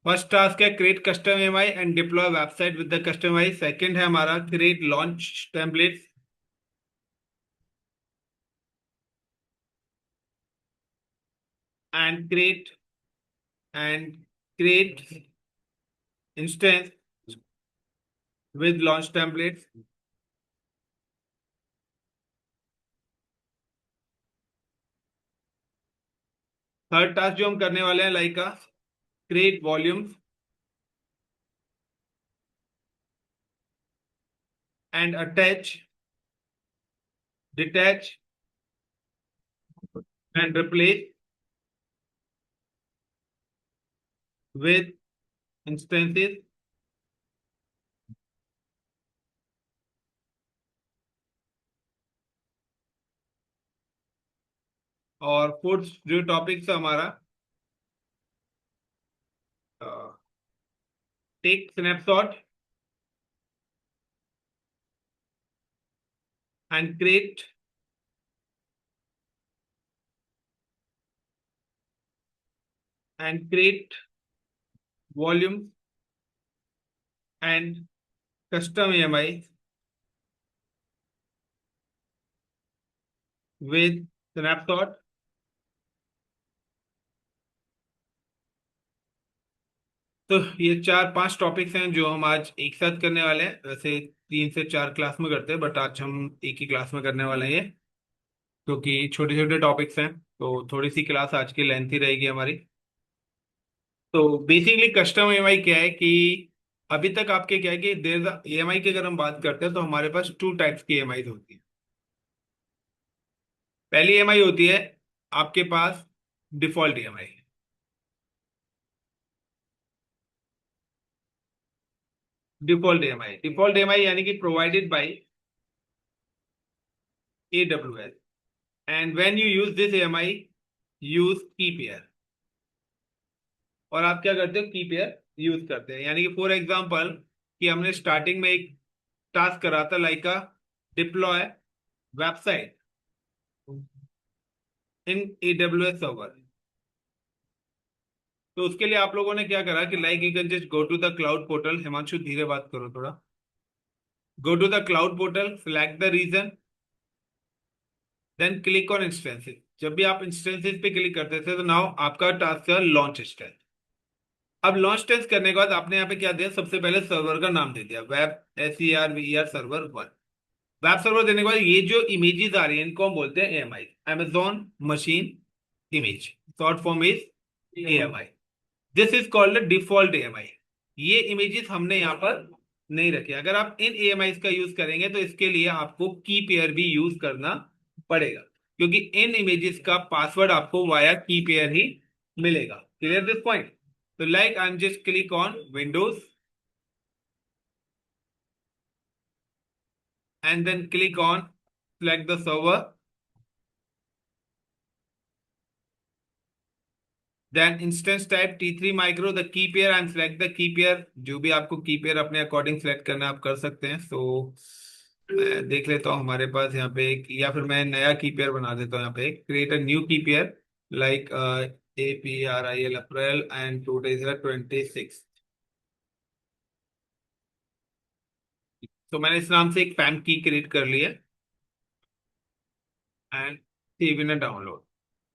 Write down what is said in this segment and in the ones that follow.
First task है create custom AMI and deploy website with the custom AMI. Second है हमारा create launch templates and create instance with launch templates. Third task जो हम करने वाले हैं लाइक का create volumes and attach detach and replace with instances. और fourth जो टॉपिक है हमारा take snapshot and create volume and custom AMI with snapshot. तो ये चार पांच टॉपिक्स हैं जो हम आज एक साथ करने वाले हैं। वैसे 3 से 4 क्लास में करते हैं बट आज हम एक ही क्लास में करने वाले हैं ये, क्योंकि छोटे छोटे टॉपिक्स हैं तो थोड़ी सी क्लास आज की लेंथी रहेगी हमारी। तो बेसिकली कस्टम ईएमआई क्या है कि अभी तक आपके क्या है कि देर ईएमआई की अगर हम बात करते हैं तो हमारे पास 2 टाइप्स की ईएमआई होती है। पहली ईएमआई होती है आपके पास डिफॉल्ट ईएमआई। डिफॉल्ट ईएमआई यानी कि provided by AWS and when you use this EMI use keep air. और आप क्या करते हो, कीप एयर यूज करते हैं। यानी कि फॉर एग्जांपल कि हमने स्टार्टिंग में एक टास्क करा था like a deploy website in AWS server. तो उसके लिए आप लोगों ने क्या करा कि like you can just go to the cloud portal. Himanshu धीरे बात करो थोड़ा। Go to the cloud portal, select the region, then click on instances. जब भी आप इंस्टेंसेस पे क्लिक करते थे तो नाउ आपका टास्क है लॉन्च इंस्टेंस। अब लॉन्च टेस्ट करने के बाद आपने यहाँ पे क्या दिया, सबसे पहले सर्वर का नाम दे दिया web SERVER server 1। Web server देने के बाद ये जो इमेजेस आ रही है इनको हम बोलते हैं AMI, Amazon machine image. Short form is AMI। This is called default AMI। ये इमेजेस हमने यहाँ पर नहीं रखे। अगर आप इन AMI का यूज करेंगे तो इसके लिए आपको की पेयर भी यूज करना पड़ेगा, क्योंकि इन इमेजेस का पासवर्ड आपको वाया की पेयर ही मिलेगा। Clear this point? तो like I am just click on Windows and then click on select the server, then instance type T3 micro, the key pair and select the key pair। जो भी आपको की pair अपने according select करना आप कर सकते हैं। सो मैं देख लेता हूँ हमारे पास यहाँ पे एक, या फिर मैं नया की पेयर बना देता हूँ। यहाँ पे क्रिएट अ न्यू की pair like APRIL April and today is 26। तो मैंने इस नाम से एक पैम की क्रिएट कर ली है एंड सेव इन डाउनलोड।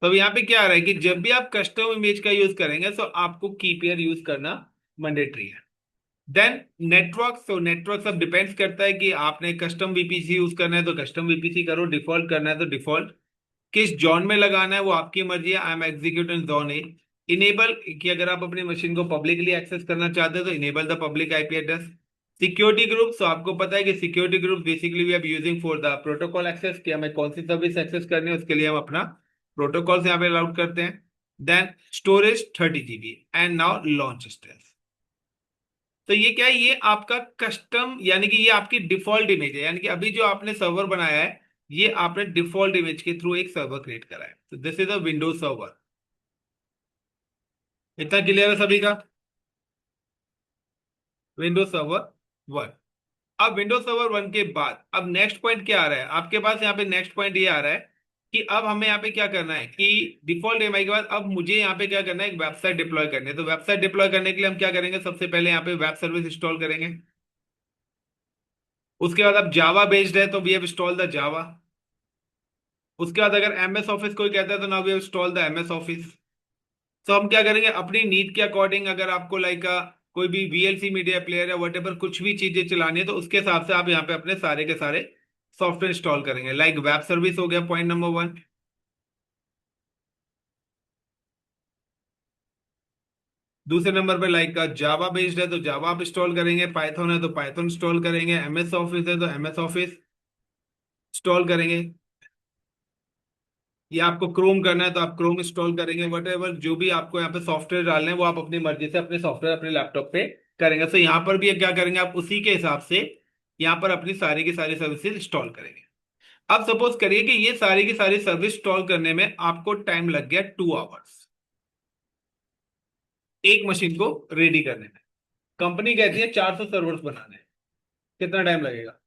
तो अब यहाँ पे क्या आ रहा है कि जब भी आप कस्टम इमेज का यूज करेंगे तो आपको की पेयर यूज करना मैंडेटरी है। देन नेटवर्क, सो नेटवर्क सब डिपेंड्स करता है कि आपने कस्टम VPC यूज करना है तो कस्टम VPC करो, डिफॉल्ट करना है तो डिफॉल्ट। किस जॉन में लगाना है वो आपकी मर्जी है। I am executing John A. Enable कि अगर आप अपनी मशीन को पब्लिकली एक्सेस करना चाहते हो तो enable the public IP address. Security group, तो आपको पता है कि security group basically we are using for the protocol access, कि हमें कौन सी सर्विस एक्सेस करनी है उसके लिए हम अपना प्रोटोकॉल यहाँ पे अलाउड करते हैं। Then storage 30 GB and now launch stage. तो ये क्या है, ये आपका कस्टम यानी कि ये आपकी डिफॉल्ट इमेज है। यानी कि अभी जो आपने सर्वर बनाया है ये आपने डिफॉल्ट इमेज के थ्रू एक सर्वर क्रिएट करा है। तो this is a Windows server. इतना क्लियर है सभी का? Windows server 1। अब विंडोज सर्वर 1 के बाद अब नेक्स्ट पॉइंट क्या आ रहा है आपके पास, यहाँ पे नेक्स्ट पॉइंट ये आ रहा है कि अब हमें यहाँ पे क्या करना है कि डिफॉल्ट ईएमआई के बाद अब मुझे यहाँ पे क्या करना है, एक वेबसाइट डिप्लॉय करनी है। तो वेबसाइट डिप्लॉय करने के लिए हम क्या करेंगे, सबसे पहले यहाँ पे वेब सर्विस इंस्टॉल करेंगे। उसके बाद अब जावा बेस्ड है तो we have install the Java. उसके बाद अगर एमएस ऑफिस कोई कहता है तो now we have install the MS Office. तो हम क्या करेंगे, अपनी नीड के अकॉर्डिंग, अगर आपको लाइक कोई भी वीएलसी मीडिया प्लेयर या वट एवर कुछ भी चीजें चलानी है तो उसके हिसाब से आप यहाँ पे अपने सारे के सारे सॉफ्टवेयर इंस्टॉल करेंगे। लाइक वेब सर्विस हो गया पॉइंट नंबर 1। दूसरे नंबर पे लाइक का जावा बेस्ड है तो जावा आप इंस्टॉल करेंगे, पाइथन है तो पाइथन इंस्टॉल करेंगे, एमएस ऑफिस है तो एमएस ऑफिस इंस्टॉल करेंगे, या आपको क्रोम करना है तो आप क्रोम इंस्टॉल करेंगे। वट एवर जो भी आपको यहाँ पे सॉफ्टवेयर डालने हैं वो आप अपनी मर्जी से अपने सॉफ्टवेयर अपने लैपटॉप पे करेंगे। तो यहाँ पर भी क्या करेंगे, आप उसी के हिसाब से यहाँ पर अपनी सारी की सारी सर्विसेज इंस्टॉल करेंगे। अब सपोज करिए कि ये सारी की सारी सर्विस इंस्टॉल करने में आपको टाइम लग गया 2 आवर्स, एक मशीन को रेडी करने में। कंपनी कहती है 400 सर्वर्स बनाने हैं, कितना टाइम लगेगा?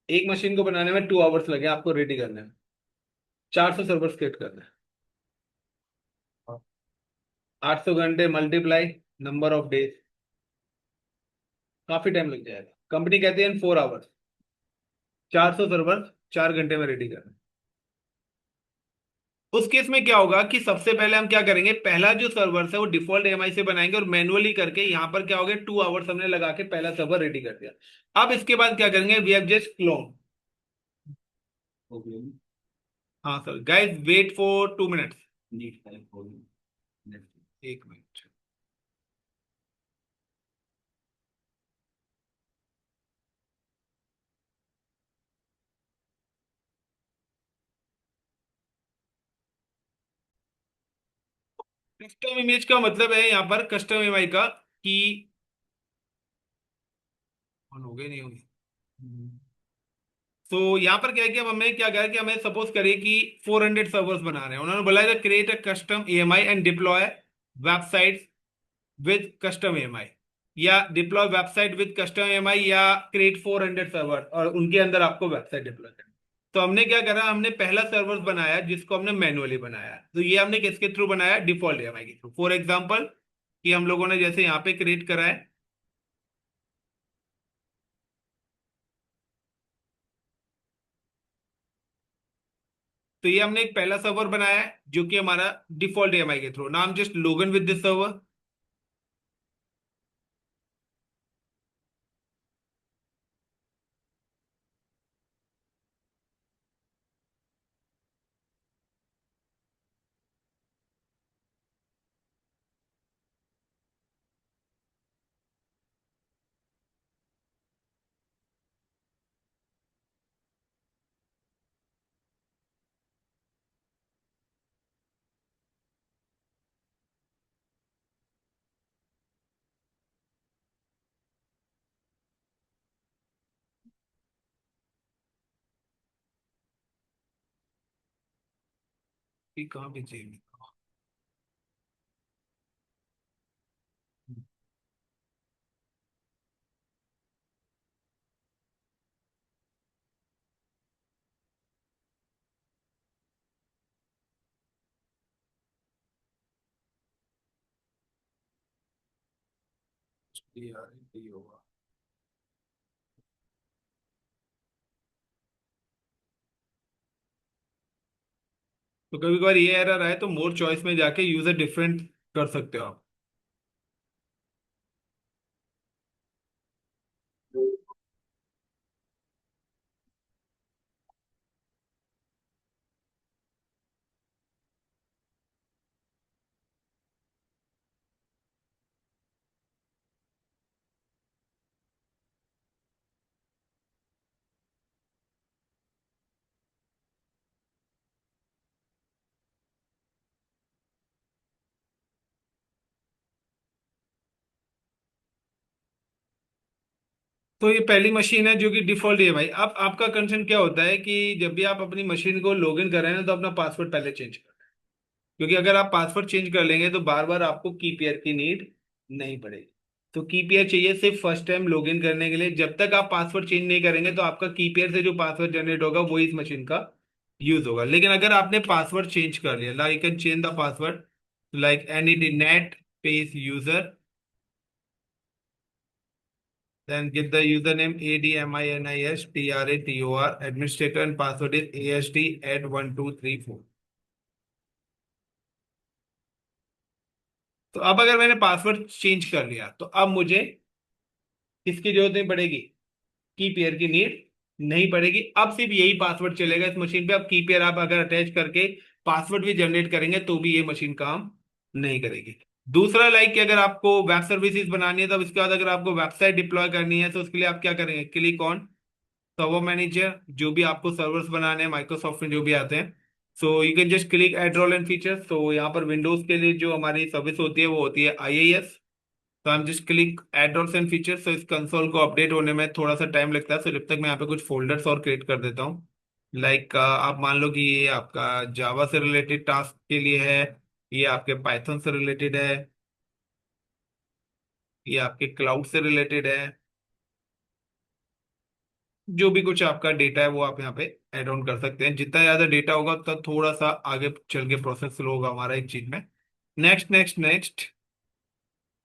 एक मशीन को बनाने में 2 आवर्स लगे आपको रेडी करने में, 400 सर्वर्स क्रिएट करने हैं। 800 घंटे मल्टीप्लाई नंबर ऑफ डेज, काफी टाइम लग जाएगा। कंपनी कहती है इन 4 आवर्स 400 सर्वर 4 घंटे में रेडी करना। उस केस में क्या होगा कि सबसे पहले हम क्या करेंगे, पहला जो सर्वर है वो डिफॉल्ट एमआई से बनाएंगे और मैनुअली करके यहाँ पर क्या हो गया, 2 आवर्स हमने लगा के पहला सर्वर रेडी कर दिया। अब इसके बाद क्या करेंगे, वी हैव जस्ट क्लोन। हाँ sir, guys wait for 2 minutes. एक मिनट। कस्टम इमेज का मतलब है यहाँ पर कस्टम एमआई का कि ऑन हो गए नहीं होंगे। तो यहाँ पर क्या है कि अब हमें क्या कहा कि हमें सपोज करिए कि 400 सर्वर्स बना रहे हैं। उन्होंने बोला है create a custom EMI and deploy website with custom EMI, या deploy website with custom EMI, या क्रिएट 400 सर्वर और उनके अंदर आपको वेबसाइट डिप्लॉय करनी। तो हमने क्या करा, हमने पहला सर्वर बनाया जिसको हमने मैनुअली बनाया। तो ये हमने किसके थ्रू बनाया, डिफॉल्ट ईएमआई के थ्रू। फॉर एग्जाम्पल कि हम लोगों ने जैसे यहाँ पे क्रिएट करा है, तो ये हमने एक पहला सर्वर बनाया है जो कि हमारा डिफॉल्ट ईएमआई के थ्रू। नाम just login with this server. ये कहाँ पे चाहिए? यार ये होगा। तो कभी कभार ये एरर आए तो मोर चॉइस में जाके यूजर डिफरेंट कर सकते हो आप। तो ये पहली मशीन है जो कि डिफॉल्ट है भाई। अब आपका कंसर्न क्या होता है कि जब भी आप अपनी मशीन को लॉगिन कर रहे हैं तो अपना पासवर्ड पहले चेंज कर, क्योंकि अगर आप पासवर्ड चेंज कर लेंगे तो बार बार आपको की पेयर की नीड नहीं पड़ेगी। तो की पेयर चाहिए सिर्फ फर्स्ट टाइम लॉगिन करने के लिए। जब तक आप पासवर्ड चेंज नहीं करेंगे तो आपका की पेयर से जो पासवर्ड जनरेट होगा वो इस मशीन का यूज होगा। लेकिन अगर आपने पासवर्ड चेंज कर लिया, like can change the password, like any net page user, then give the username ADMINISTRATOR, administrator and password is ASD@1234। तो अब अगर मैंने पासवर्ड चेंज कर लिया तो अब मुझे इसकी जरूरत नहीं पड़ेगी, की पेयर की नीड नहीं पड़ेगी। अब सिर्फ यही पासवर्ड चलेगा इस मशीन पे। अब की पेयर आप अगर अटैच करके पासवर्ड भी जनरेट करेंगे तो भी ये मशीन काम नहीं करेगी। दूसरा, लाइक कि अगर आपको वेब सर्विसेज बनानी है, तब इसके बाद अगर आपको वेबसाइट डिप्लॉय करनी है तो उसके लिए आप क्या करेंगे, क्लिक ऑन सर्वर मैनेजर, जो भी आपको सर्वर्स बनाने हैं माइक्रोसॉफ्ट में जो भी आते हैं। So you can just click add role and features. तो यहाँ पर विंडोज के लिए जो हमारी सर्विस होती है वो होती है IIS। तो हम just click add roles and features. तो इस कंसोल को अपडेट होने में थोड़ा सा टाइम लगता है, तो जब तक मैं यहाँ पे कुछ फोल्डर्स और क्रिएट कर देता हूँ। लाइक आप मान लो कि ये आपका जावा से रिलेटेड टास्क के लिए है, ये आपके पाइथन से रिलेटेड है, ये आपके क्लाउड से रिलेटेड है। जो भी कुछ आपका डेटा है वो आप यहाँ पे ऐड ऑन कर सकते हैं। जितना ज्यादा डेटा होगा उतना थोड़ा सा आगे चल के प्रोसेस स्लो होगा हमारा एक चीज में। Next next next,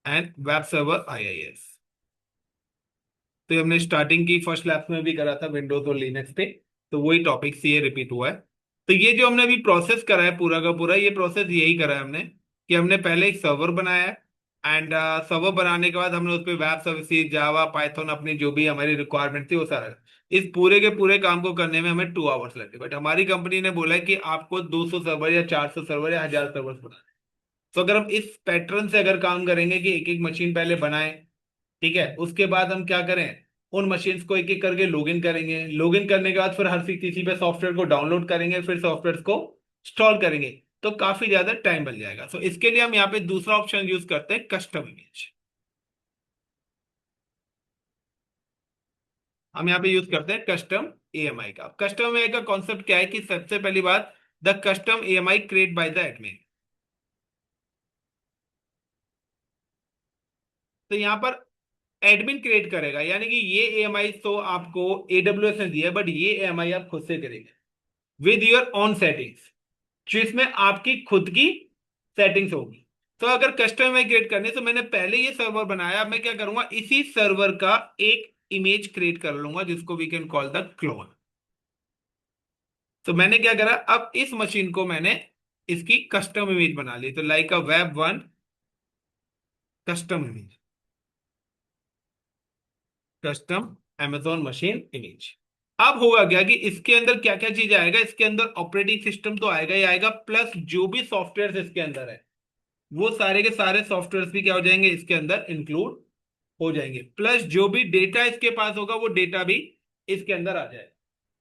and web server IIS। तो ये हमने स्टार्टिंग की फर्स्ट लैब्स में भी करा था विंडोज और लिनक्स पे। तो वही टॉपिक से ये रिपीट हुआ है। तो ये जो हमने अभी प्रोसेस करा है पूरा का पूरा, ये प्रोसेस यही करा है हमने कि हमने पहले एक सर्वर बनाया है, एंड सर्वर बनाने के बाद हमने उस पर वेब सर्विसेज जावा पाइथन अपनी जो भी हमारी रिक्वायरमेंट थी वो सारा। इस पूरे के पूरे काम को करने में हमें 2 आवर्स लगे, बट हमारी कंपनी ने बोला है कि आपको 200 सर्वर या 400 सर्वर या 1000 सर्वर बनाने। तो अगर हम इस पैटर्न से अगर काम करेंगे कि एक एक मशीन पहले बनाए, ठीक है, उसके बाद हम क्या करें, उन मशीन्स को एक एक करके लॉगिन करेंगे, लॉगिन करने के बाद फिर हर किसी पे सॉफ्टवेयर को डाउनलोड करेंगे, फिर सॉफ्टवेयर को इंस्टॉल करेंगे, तो काफी ज्यादा टाइम बन जाएगा। सो इसके लिए हम यहाँ पे दूसरा ऑप्शन यूज करते हैं, कस्टम इमेज। हम यहाँ पे यूज करते हैं कस्टम AMI का। कस्टम AMI का कॉन्सेप्ट क्या है कि सबसे पहली बात, the custom AMI create by the admin. तो यहाँ पर एडमिन क्रिएट करेगा, यानी कि ये AMI तो आपको AWS ने दिया है, बट ये AMI आप खुद से करेंगे विद योर ओन सेटिंग्स, जो इसमें आपकी खुद की सेटिंग्स होगी। तो अगर कस्टम में क्रिएट करनी है, तो मैंने पहले ये सर्वर बनाया, अब मैं क्या करूंगा, इसी सर्वर का एक इमेज क्रिएट कर लूंगा जिसको we can call the clone. तो मैंने क्या करा, अब इस मशीन को मैंने इसकी कस्टम इमेज बना ली। तो like a web 1 custom image, custom Amazon machine image. अब होगा क्या कि इसके अंदर क्या क्या चीज आएगा, इसके अंदर ऑपरेटिंग सिस्टम तो आएगा ही आएगा, प्लस जो भी सॉफ्टवेयर इसके अंदर है वो सारे के सारे सॉफ्टवेयर भी क्या हो जाएंगे, इसके अंदर इंक्लूड हो जाएंगे, प्लस जो भी डेटा इसके पास होगा वो डेटा भी इसके अंदर आ जाए।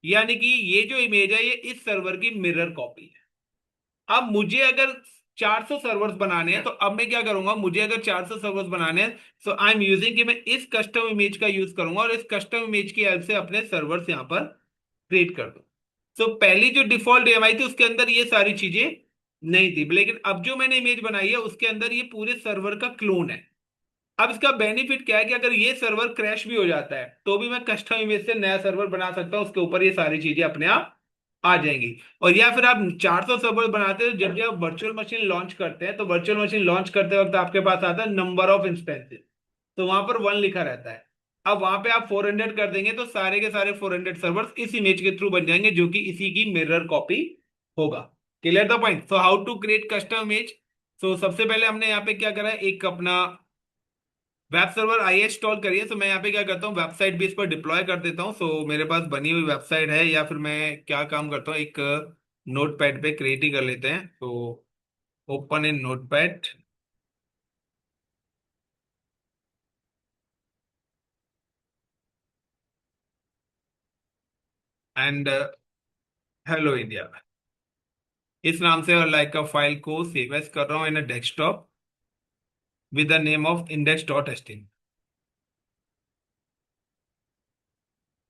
यानी कि ये जो इमेज है ये इस सर्वर की मिरर कॉपी है। अब मुझे अगर 400 सर्वर्स बनाने हैं, तो अब मैं क्या करूंगा, मुझे अगर 400 सर्वर्स बनाने हैं, सो आई एम यूजिंग कि मैं इस कस्टम इमेज का यूज करूंगा और इस कस्टम इमेज की हेल्प से अपने सर्वर्स यहां पर क्रिएट कर दूं। तो पहली जो डिफॉल्ट AMI थी उसके अंदर ये सारी चीजें नहीं थी, लेकिन अब जो मैंने इमेज बनाई है उसके अंदर ये पूरे सर्वर का क्लोन है। अब इसका बेनिफिट क्या है कि अगर ये सर्वर क्रैश भी हो जाता है तो भी मैं कस्टम इमेज से नया सर्वर बना सकता हूं, उसके ऊपर ये सारी चीजें अपने आप आ जाएंगी। और या फिर आप 400 सर्वर बनाते हो, जब जब वर्चुअल मशीन लॉन्च करते हैं तो वर्चुअल मशीन लॉन्च करते वक्त आपके पास आता है नंबर ऑफ इंस्टेंसेस, तो वहां पर 1 लिखा रहता है। अब वहां पे आप 400 कर देंगे तो सारे के सारे 400 सर्वर्स इस इमेज के थ्रू बन जाएंगे, जो कि इसी की मिरर कॉपी होगा। Clear the point. So how to create custom image. So सबसे पहले हमने यहाँ पे क्या करा है, एक अपना वेब सर्वर IIS इंस्टॉल करिए। तो मैं यहाँ पे क्या करता हूँ, वेबसाइट भी इस पर डिप्लॉय कर देता हूँ। सो मेरे पास बनी हुई वेबसाइट है, या फिर मैं क्या काम करता हूँ, एक नोट पैड पे क्रिएट ही कर लेते हैं। तो open in note pad, and hello India इस नाम से और लाइक का फाइल को सेव एज कर रहा हूँ in desktop with the name of index.html।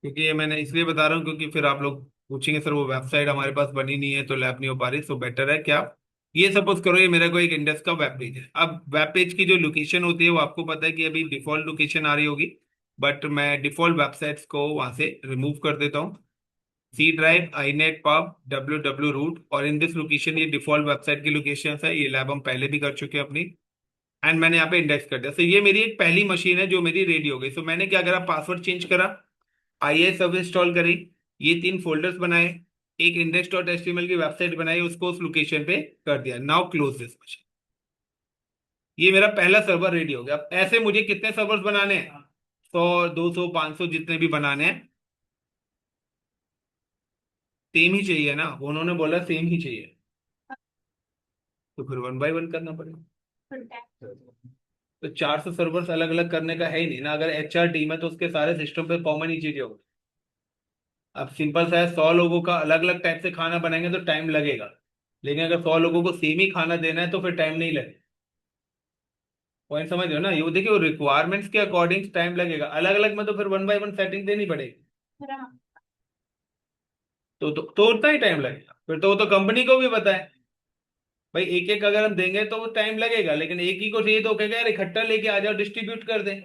क्योंकि ये मैंने इसलिए बता रहा हूँ क्योंकि फिर आप लोग पूछेंगे सर वो वेबसाइट हमारे पास बनी नहीं है तो लैब नहीं हो पा रही। सो बेटर है क्या, ये सपोज करो ये मेरा कोई एक इंडेक्स का वेब पेज है। अब वेब पेज की जो लोकेशन होती है वो आपको पता है कि अभी डिफॉल्ट लोकेशन आ रही होगी, बट मैं डिफॉल्ट वेबसाइट्स को वहां से रिमूव कर देता हूँ। C drive, I net, pub, W W root, और इन दिस लोकेशन ये डिफॉल्ट वेबसाइट की लोकेशन है। ये लैब हम पहले भी कर चुके हैं अपनी, एंड मैंने यहाँ पे इंडेक्स कर दिया। तो ये मेरी एक पहली मशीन है जो मेरी रेडी हो गई। सो मैंने क्या करा, पासवर्ड चेंज करा, आई सब इंस्टॉल करी, ये 3 फोल्डर्स बनाए, एक इंडेक्स डॉट एचटीएमएल की वेबसाइट बनाई, उसको उस लोकेशन पे कर दिया। Now close this machine. ये मेरा पहला सर्वर रेडी हो गया। अब ऐसे मुझे कितने सर्वर्स बनाने हैं? 100, 200, 500 जितने भी बनाने हैं। सेम ही चाहिए ना, उन्होंने बोला सेम ही चाहिए, तो फिर 1 बाय 1 करना पड़ेगा। तो 400 सर्वर्स अलग अलग करने का है ही नहीं ना। अगर एचआर टीम है तो उसके सारे सिस्टम पे कॉमन ही चीजें होगी। अब सिंपल सा है, 100 लोगों का अलग अलग टाइप से खाना बनाएंगे तो टाइम लगेगा, लेकिन अगर 100 लोगों को सेम ही खाना देना है तो फिर टाइम नहीं लगेगा। पॉइंट समझ रहे हो ना? ये देखिए, रिक्वायरमेंट्स के अकॉर्डिंग टाइम लगेगा, अलग अलग में तो फिर 1 बाय 1 सेटिंग देनी पड़ेगी। तो उतना ही टाइम लगेगा। फिर तो वो तो कंपनी को भी पता है भाई, एक एक अगर हम देंगे तो वो टाइम लगेगा, लेकिन एक ही को चाहिए तो कहेगा यार इकट्ठा लेके आ जाओ, डिस्ट्रीब्यूट कर दें।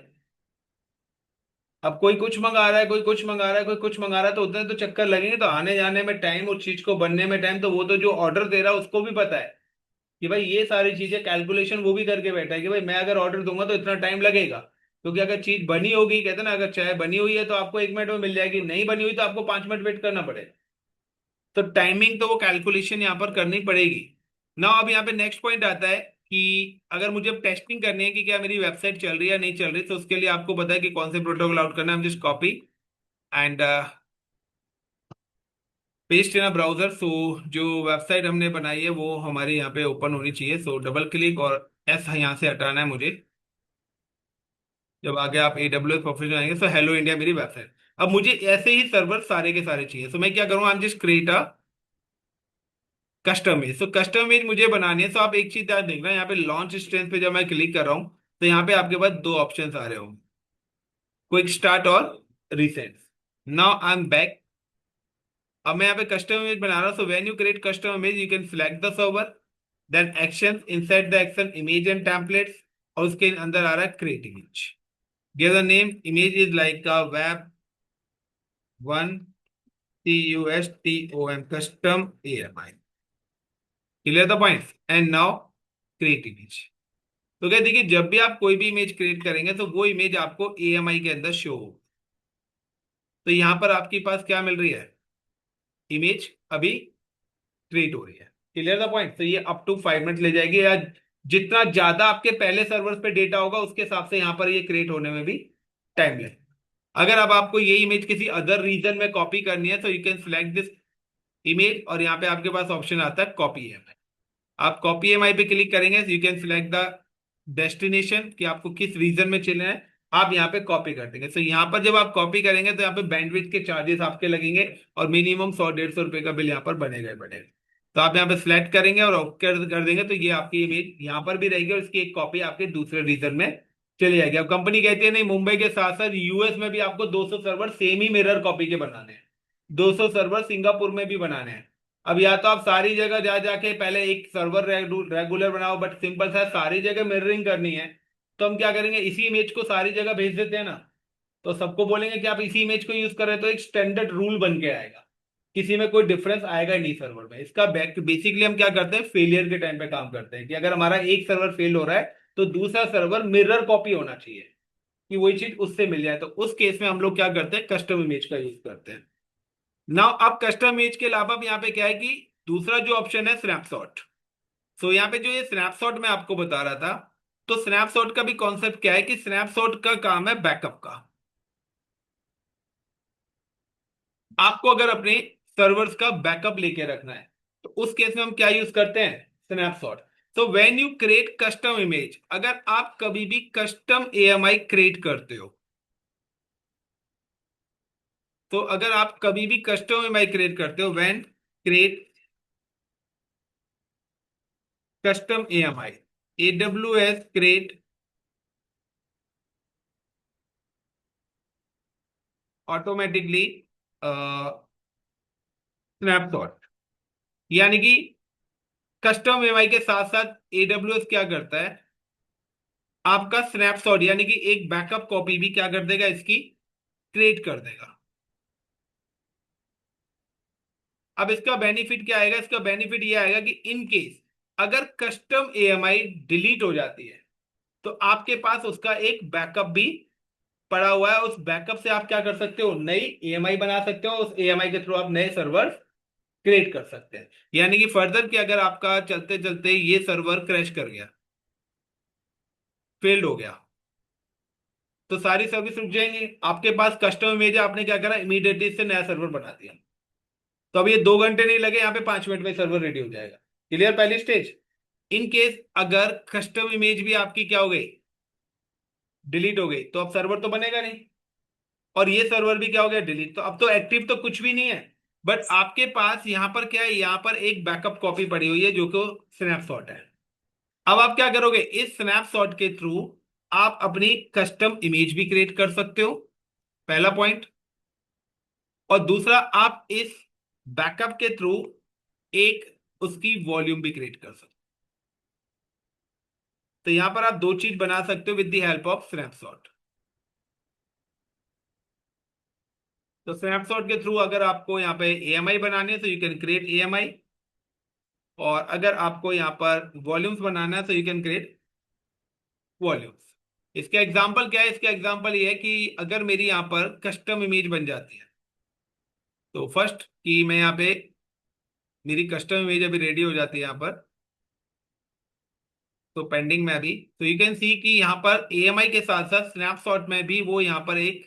अब कोई कुछ मंगा रहा है, कोई कुछ मंगा रहा है, कोई कुछ मंगा रहा है, तो उतने तो चक्कर लगेंगे, तो आने जाने में टाइम, उस चीज को बनने में टाइम, तो वो तो जो ऑर्डर दे रहा है उसको भी पता है कि भाई ये सारी चीजें कैलकुलेशन वो भी करके बैठा है कि भाई मैं अगर ऑर्डर दूंगा तो इतना टाइम लगेगा। क्योंकि अगर चीज बनी होगी, कहते हैं ना, अगर चाय बनी हुई है तो आपको 1 मिनट में मिल जाएगी, नहीं बनी हुई तो आपको 5 मिनट वेट करना पड़ेगा। तो टाइमिंग तो वो कैलकुलेशन यहाँ पर करनी पड़ेगी ना। अब यहाँ पे नेक्स्ट पॉइंट आता है कि अगर मुझे टेस्टिंग करनी है कि क्या मेरी वेबसाइट चल रही है या नहीं चल रही, तो उसके लिए आपको पता है कि कौन से प्रोटोकॉल आउट करना है। हम just copy and paste in a browser. So जो वेबसाइट हमने बनाई है वो हमारे यहाँ पे ओपन होनी चाहिए। सो डबल क्लिक और एस यहाँ से हटाना है मुझे। जब आगे आप AWS प्रोफेशनल आएंगे, सो हेलो इंडिया मेरी वेबसाइट। अब मुझे ऐसे ही सर्वर सारे के सारे चाहिए। सो मैं क्या करूँगा, आई am just create a custom image. So custom image मुझे बनानी है। सो आप एक चीज याद देखना, यहाँ पे लॉन्च इंस्टेंस पे जब मैं क्लिक कर रहा हूँ तो यहाँ पे आपके पास 2 ऑप्शंस आ रहे होंगे, क्विक स्टार्ट और recent. Now I am back. अब मैं यहाँ पे कस्टम इमेज बना रहा हूँ। So when you create custom image you can select the server, then action, inside the action image and templates, और उसके अंदर आ रहा है create image. Give the name, image is like a web 1CUSTOM custom AMI। Clear the point? And now create image. तो क्या देखिए, जब भी आप कोई भी इमेज क्रिएट करेंगे तो वो इमेज आपको AMI के अंदर शो हो। तो यहां पर आपके पास क्या मिल रही है, इमेज अभी क्रिएट हो रही है। Clear the point? तो ये अप टू 5 मिनट ले जाएगी, या जितना ज्यादा आपके पहले सर्वर पे डेटा होगा उसके हिसाब से यहाँ पर ये क्रिएट होने में भी टाइम लगेगा। अगर अब आपको ये इमेज किसी अदर रीजन में कॉपी करनी है तो you can select this image, और यहाँ पे आपके पास ऑप्शन आता है कॉपी एमआई। आप कॉपी एमआई पे क्लिक करेंगे, you can select the destination कि आपको किस रीजन में चलना है। आप यहाँ पे कॉपी कर देंगे। तो यहाँ पर जब आप कॉपी करेंगे तो यहाँ पे बैंडविड्थ के चार्जेस आपके लगेंगे, और मिनिमम 100-150 रुपए का बिल यहाँ पर बनेगा ही बनेगा। तो आप यहाँ पे सिलेक्ट करेंगे और कर देंगे, तो ये आपकी इमेज यहाँ पर भी रहेगी, और इसकी एक कॉपी आपके दूसरे रीजन में चली जाएगी। अब कंपनी कहती है नहीं, मुंबई के साथ साथ यूएस में भी आपको 200 सर्वर सेम ही मिरर कॉपी के बनाने हैं, 200 सर्वर सिंगापुर में भी बनाने हैं। अब या तो आप सारी जगह जा जाके पहले एक सर्वर रेगुलर बनाओ, बट सिंपल सा सारी जगह मिररिंग करनी है, तो हम क्या करेंगे, इसी इमेज को सारी जगह भेज देते हैं ना। तो सबको बोलेंगे कि आप इसी इमेज को यूज कर रहे हैं, तो एक स्टैंडर्ड रूल बन के आएगा, किसी में कोई डिफरेंस आएगा ही नहीं सर्वर में। इसका बेसिकली हम क्या करते हैं, फेलियर के टाइम पे काम करते हैं कि अगर हमारा एक सर्वर फेल हो रहा है तो दूसरा सर्वर मिरर कॉपी होना चाहिए कि वही चीज उससे मिल जाए। तो उस केस में हम लोग क्या करते हैं, कस्टम इमेज का यूज करते हैं। नाउ अब कस्टम इमेज के अलावा भी यहाँ पे क्या है कि दूसरा जो ऑप्शन है स्नैपशॉट। सो यहाँ पे जो ये स्नैपशॉट मैं आपको बता रहा था, तो स्नैपशॉट का भी कॉन्सेप्ट क्या है कि स्नैपशॉट का काम है बैकअप का। आपको अगर अपने सर्वर्स का बैकअप लेके रखना है तो उस केस में हम क्या यूज करते हैं, स्नैपशॉट। तो when you create custom image, अगर आप कभी भी कस्टम AMI क्रिएट करते हो, तो अगर आप कभी भी कस्टम AMI क्रिएट करते हो, when create custom AMI, AWS create automatically snapshot, यानी कि कस्टम एमआई के साथ साथ एडब्ल्यूएस क्या करता है, आपका स्नैपशॉट यानी कि एक बैकअप कॉपी भी क्या कर देगा, इसकी क्रिएट कर देगा। अब इसका बेनिफिट क्या आएगा, इसका बेनिफिट ये आएगा कि इन केस अगर कस्टम एएमआई डिलीट हो जाती है तो आपके पास उसका एक बैकअप भी पड़ा हुआ है। उस बैकअप से आप क्या कर सकते हो, नई एएमआई बना सकते हो, उस एएमआई के थ्रू आप नए सर्वर क्रिएट कर सकते हैं। यानी कि फर्दर कि अगर आपका चलते चलते ये सर्वर क्रैश कर गया, फेल्ड हो गया, तो सारी सर्विस रुक जाएंगी। आपके पास कस्टम इमेज है, आपने क्या करा, इमीडिएटली इससे नया सर्वर बना दिया, तो अब ये 2 घंटे नहीं लगे, यहाँ पे 5 मिनट में सर्वर रेडी हो जाएगा। क्लियर, पहली स्टेज। इन केस अगर कस्टम इमेज भी आपकी क्या हो गई, डिलीट हो गई, तो अब सर्वर तो बनेगा नहीं, और ये सर्वर भी क्या हो गया, डिलीट। तो अब तो एक्टिव तो कुछ भी नहीं है, बट आपके पास यहां पर क्या है, यहां पर एक बैकअप कॉपी पड़ी हुई है जो कि स्नैपशॉट है। अब आप क्या करोगे, इस स्नैपशॉट के थ्रू आप अपनी कस्टम इमेज भी क्रिएट कर सकते हो, पहला पॉइंट। और दूसरा, आप इस बैकअप के थ्रू एक उसकी वॉल्यूम भी क्रिएट कर सकते हो। तो यहां पर आप दो चीज बना सकते हो with the help of snapshot. तो स्नैपशॉट के थ्रू अगर आपको यहाँ पे एएमआई बनानी है तो यू कैन क्रिएट एएमआई, और अगर आपको यहाँ पर वॉल्यूम्स बनाना है तो यू कैन क्रिएट वॉल्यूम्स। इसका एग्जांपल क्या है, इसका एग्जांपल ये है कि अगर मेरी यहाँ पर कस्टम इमेज बन जाती है, तो फर्स्ट कि मैं यहाँ पे, मेरी कस्टम इमेज अभी रेडी हो जाती है यहाँ पर, तो पेंडिंग में अभी, तो यू कैन सी कि यहाँ पर एएमआई के साथ साथ स्नैपशॉट में भी वो यहाँ पर एक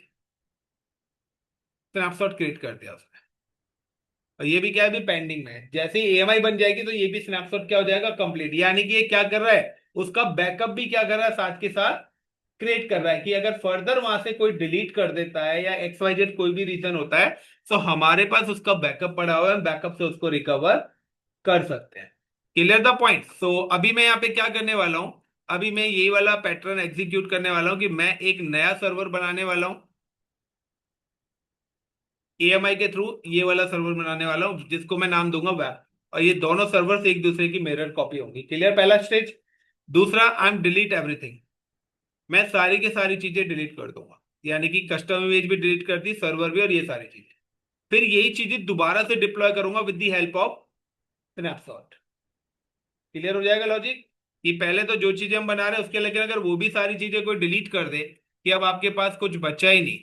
स्नैपशॉट क्रिएट कर दिया उसने। और ये भी क्या है, अभी पेंडिंग में है। जैसे ही एएमआई बन जाएगी तो ये भी स्नैपशॉट क्या हो जाएगा, कंप्लीट। यानी कि ये क्या कर रहा है, उसका बैकअप भी क्या कर रहा है, साथ के साथ क्रिएट कर रहा है, कि अगर फर्दर वहां से कोई डिलीट कर देता है या XYZ कोई भी रीजन होता है, तो हमारे पास उसका बैकअप पड़ा हुआ है, बैकअप से उसको रिकवर कर सकते हैं। Clear the point. सो अभी मैं यहाँ पे क्या करने वाला हूं, अभी मैं यही वाला पैटर्न एग्जीक्यूट करने वाला हूं कि मैं एक नया सर्वर बनाने वाला हूं एएमआई के थ्रू, ये वाला सर्वर बनाने वाला हूं जिसको मैं नाम दूंगा वेब। और ये दोनों सर्वर्स एक दूसरे की मिरर कॉपी होंगी। क्लियर, पहला स्टेज। दूसरा, आई एम डिलीट एवरीथिंग, मैं सारी की सारी चीजें डिलीट कर दूंगा, यानी कि कस्टम इमेज भी डिलीट कर दी, सर्वर भी, और ये सारी चीजें। फिर यही चीजें दोबारा से डिप्लॉय करूंगा with the help of snapshot. Clear हो जाएगा लॉजिक, कि पहले तो जो चीजें हम बना रहे हैं उसके, लेकिन अगर वो भी सारी चीजें कोई डिलीट कर दे कि अब आपके पास कुछ बचा ही नहीं,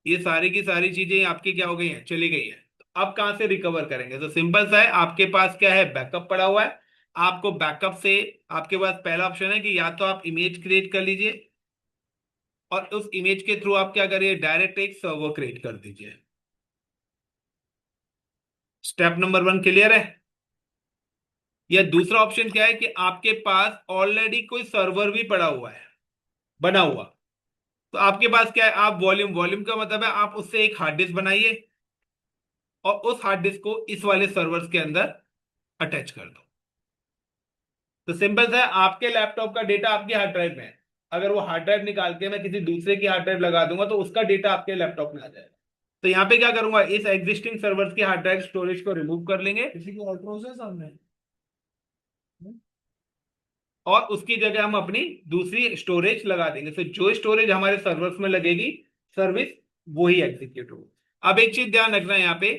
ये सारी की सारी चीजें आपकी क्या हो गई हैं, चली गई हैं, तो अब कहां से रिकवर करेंगे। तो सिंपल सा है, आपके पास क्या है, बैकअप पड़ा हुआ है। आपको बैकअप से, आपके पास पहला ऑप्शन है कि या तो आप इमेज क्रिएट कर लीजिए, और उस इमेज के थ्रू आप क्या करिए, डायरेक्ट एक सर्वर क्रिएट कर दीजिए। स्टेप नंबर 1 क्लियर है। या दूसरा ऑप्शन क्या है कि आपके पास ऑलरेडी कोई सर्वर भी पड़ा हुआ है, बना हुआ, तो आपके पास क्या है, आप वॉल्यूम, वॉल्यूम का मतलब है आप उससे एक हार्ड डिस्क बनाइए, और उस हार्ड डिस्क को इस वाले सर्वर्स के अंदर अटैच कर दो। तो सिंपल सा है, आपके लैपटॉप का डेटा आपके हार्ड ड्राइव में है, अगर वो हार्ड ड्राइव निकाल के मैं किसी दूसरे की हार्ड ड्राइव लगा दूंगा तो उसका डेटा आपके लैपटॉप में आ जाएगा। तो यहाँ पे क्या करूंगा, इस एग्जिस्टिंग सर्वर्स की हार्ड ड्राइव स्टोरेज को रिमूव कर लेंगे, किसी की और प्रोसेस सामने। और उसकी जगह हम अपनी दूसरी स्टोरेज लगा देंगे। तो जो स्टोरेज हमारे सर्वर्स में लगेगी, सर्विस वही एग्जीक्यूट होगी। अब एक चीज ध्यान रखना है यहाँ पे,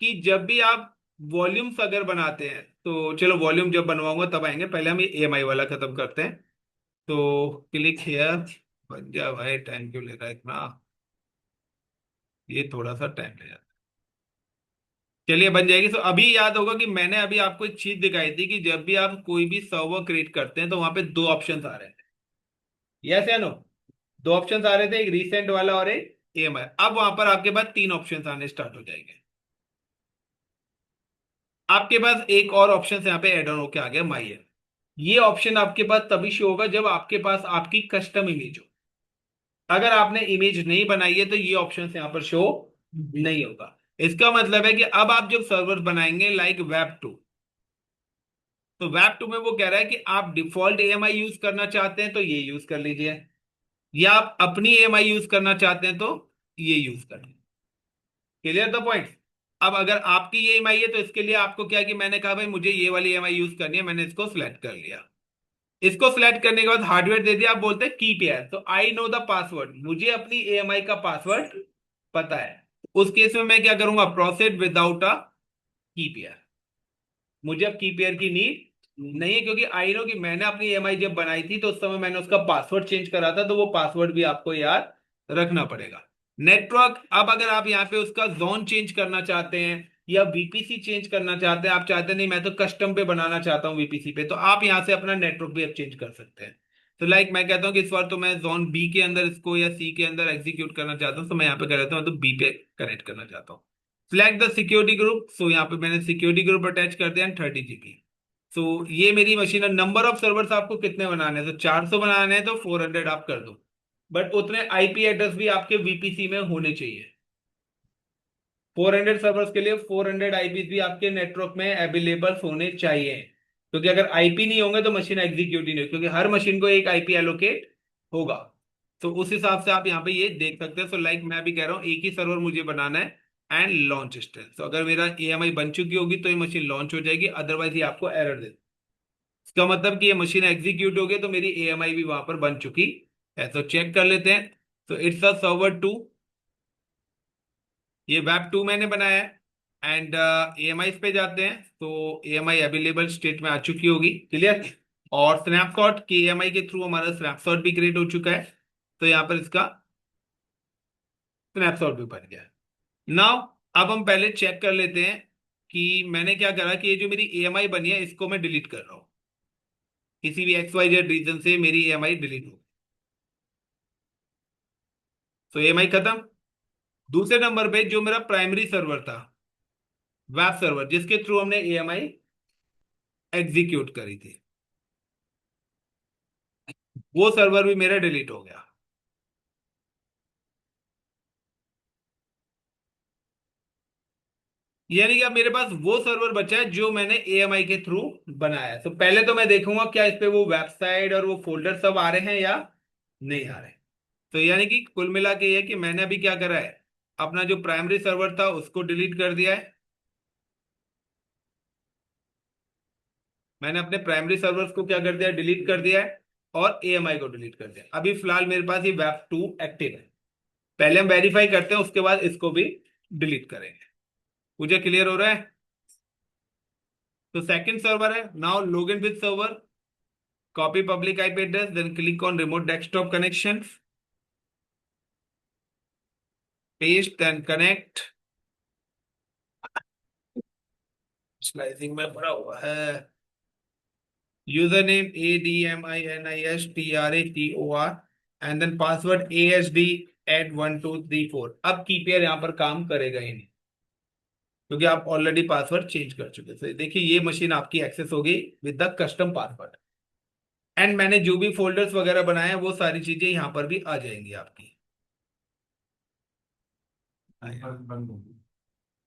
कि जब भी आप वॉल्यूम्स अगर बनाते हैं, तो चलो वॉल्यूम जब बनवाऊंगा तब आएंगे, पहले हम ये एएमआई वाला खत्म करते हैं। तो क्लिक हियर, बन जा भाई, टाइम क्यों ले रहा है इतना, ये थोड़ा सा टाइम ले जाता है। चलिए बन जाएगी। तो अभी याद होगा कि मैंने अभी आपको एक चीज दिखाई थी कि जब भी आप कोई भी सर्वर क्रिएट करते हैं तो वहां पे दो ऑप्शंस आ रहे हैं, यस या नो। दो ऑप्शंस आ रहे थे, एक रीसेंट वाला और एक एएमआई। अब वहां पर आपके पास तीन ऑप्शंस आने स्टार्ट हो जाएंगे। आपके पास एक और ऑप्शन यहाँ पे ऐड ऑन होके आ गया, माई है। ये ऑप्शन आपके पास तभी शो होगा जब आपके पास आपकी कस्टम इमेज हो। अगर आपने इमेज नहीं बनाई है तो ये ऑप्शन यहाँ पर शो नहीं होगा। इसका मतलब है कि अब आप जब सर्वर बनाएंगे लाइक वेब 2, तो वेब 2 में वो कह रहा है कि आप डिफॉल्ट एएमआई यूज करना चाहते हैं तो ये यूज कर लीजिए, या आप अपनी एएमआई यूज करना चाहते हैं तो ये यूज कर लीजिए। Clear the point. अब अगर आपकी ये ईएमआई है तो इसके लिए आपको क्या है कि मैंने कहा भाई मुझे ये वाली ईएमआई यूज करनी है, मैंने इसको सिलेक्ट कर लिया। इसको सिलेक्ट करने के बाद हार्डवेयर दे दिया, आप बोलते हैं कीप एयर, तो आई नो द पासवर्ड, मुझे अपनी ईएमआई का पासवर्ड पता है। उस केस में मैं क्या करूंगा, proceed without a keep air. मुझे अब कीपेयर की नीड नहीं है, क्योंकि आई नो कि मैंने अपनी ईएमआई जब बनाई थी तो उस समय मैंने उसका पासवर्ड चेंज करा था, तो वो पासवर्ड भी आपको याद रखना पड़ेगा। नेटवर्क, अब अगर आप यहाँ पे उसका जोन चेंज करना चाहते हैं या वीपीसी चेंज करना चाहते हैं, आप चाहते नहीं मैं तो कस्टम पे बनाना चाहता हूँ वीपीसी पे, तो आप यहाँ से अपना नेटवर्क भी अब चेंज कर सकते हैं। तो लाइक मैं कहता हूँ कि इस बार तो मैं जोन बी के अंदर इसको या सी के अंदर एग्जीक्यूट करना चाहता हूँ, तो मैं यहाँ पे कह रहा हूँ तो बी पे कनेक्ट करना चाहता हूँ। सिलेक्ट द सिक्योरिटी ग्रुप, सो यहाँ पे मैंने सिक्योरिटी ग्रुप अटैच कर दिया, 30 GB। सो ये मेरी मशीन है। नंबर ऑफ सर्वर्स आपको कितने बनाने हैं, तो 400 बनाने हैं तो 400 आप कर दो, बट उतने आईपी एड्रेस भी आपके वीपीसी में होने चाहिए। 400 सर्वर्स के लिए 400 आईपी भी आपके नेटवर्क में अवेलेबल होने चाहिए, क्योंकि अगर आईपी नहीं होंगे तो मशीन एग्जीक्यूट ही नहीं, क्योंकि हर मशीन को एक आईपी एलोकेट होगा। तो उस हिसाब से आप यहाँ पे ये देख सकते हैं। सो लाइक मैं भी कह रहा हूँ एक ही सर्वर मुझे बनाना है एंड लॉन्च स्टेट। तो अगर मेरा ईएमआई बन चुकी होगी तो ये मशीन लॉन्च हो जाएगी, अदरवाइज ये आपको एरर दे। इसका मतलब कि ये मशीन एग्जीक्यूट हो गई तो मेरी ईएमआई भी वहां पर बन चुकी है। तो चेक कर लेते हैं। तो इट्स अ सर्वर 2, ये वेब 2 मैंने बनाया है एंड ईएमआई पे जाते हैं। तो ईएमआई अवेलेबल स्टेट में आ चुकी होगी, क्लियर। और स्नैपशॉट की ईएमआई के थ्रू हमारा स्नैपशॉट भी क्रिएट हो चुका है, तो यहाँ पर इसका स्नैपशॉट भी बन गया है। नाउ अब हम पहले चेक कर लेते हैं कि मैंने क्या करा कि ये जो मेरी ईएमआई बनी है इसको मैं डिलीट कर रहा हूँ। किसी भी एक्स वाई जेड रीजन से मेरी ईएमआई डिलीट हो, तो ईएमआई खत्म। दूसरे नंबर पे जो मेरा प्राइमरी सर्वर था, वेब सर्वर जिसके थ्रू हमने ईएमआई एग्जीक्यूट करी थी, वो सर्वर भी मेरा डिलीट हो गया। यानी कि अब मेरे पास वो सर्वर बचा है जो मैंने एएमआई के थ्रू बनाया है। तो पहले तो मैं देखूंगा क्या इस पे वो वेबसाइट और वो फोल्डर सब आ रहे हैं या नहीं आ रहे। तो यानी कि कुल मिला के ये है कि मैंने अभी क्या करा है, अपना जो प्राइमरी सर्वर था उसको डिलीट कर दिया है। मैंने अपने प्राइमरी सर्वर्स को क्या कर दिया, डिलीट कर दिया है, और एएमआई को डिलीट कर दिया। अभी फिलहाल मेरे पास ये वेब 2 एक्टिव है। पहले हम वेरीफाई करते हैं, उसके बाद इसको भी डिलीट करेंगे। मुझे क्लियर हो रहा है। तो सेकंड सर्वर है, now log in with server, copy public IP address, then click on remote desktop connection, paste, then connect। Slicing में पड़ा हुआ है। User name ADMINISTRATOR and then password ASD@1234। अब कीपेयर यहाँ पर काम करेगा ही नहीं, क्योंकि आप ऑलरेडी पासवर्ड चेंज कर चुके थे। देखिए ये मशीन आपकी एक्सेस होगी with the custom password, and मैंने जो भी फोल्डर्स वगैरह बनाए हैं वो सारी चीजें यहाँ पर भी आ जाएंगी आपकी।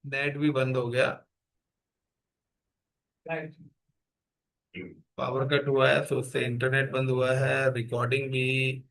नेट भी बंद हो गया, पावर कट हुआ है तो उससे इंटरनेट बंद हुआ है, रिकॉर्डिंग भी।